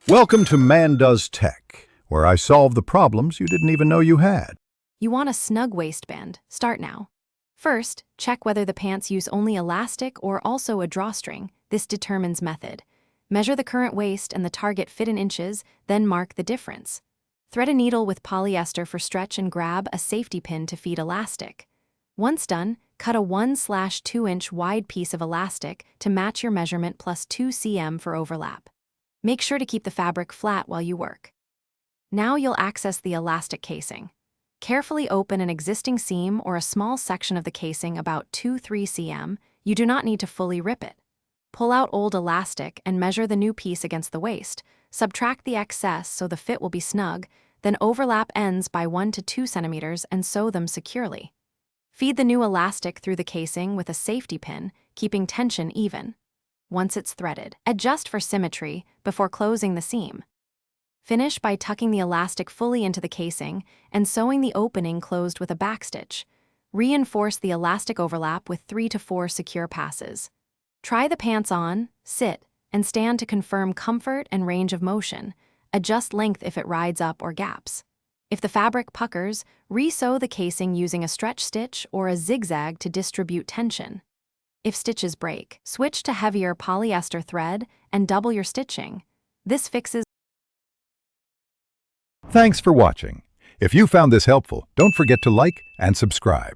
Welcome to Man Does Tech, where I solve the problems you didn't even know you had. You want a snug waistband. Start now. First, check whether the pants use only elastic or also a drawstring. This determines method. Measure the current waist and the target fit in inches, then mark the difference. Thread a needle with polyester for stretch and grab a safety pin to feed elastic. Once done, cut a 1/2-inch wide piece of elastic to match your measurement plus 2 cm for overlap. Make sure to keep the fabric flat while you work. Now you'll access the elastic casing. Carefully open an existing seam or a small section of the casing about 2-3 cm. You do not need to fully rip it. Pull out old elastic and measure the new piece against the waist. Subtract the excess so the fit will be snug, then overlap ends by 1 to 2 centimeters and sew them securely. Feed the new elastic through the casing with a safety pin, keeping tension even. Once it's threaded, adjust for symmetry before closing the seam. Finish by tucking the elastic fully into the casing and sewing the opening closed with a backstitch. Reinforce the elastic overlap with 3 to 4 secure passes. Try the pants on, sit, and stand to confirm comfort and range of motion. Adjust length if it rides up or gaps. If the fabric puckers, re-sew the casing using a stretch stitch or a zigzag to distribute tension. If stitches break, switch to heavier polyester thread and double your stitching. This fixes. Thanks for watching. If you found this helpful, don't forget to like and subscribe.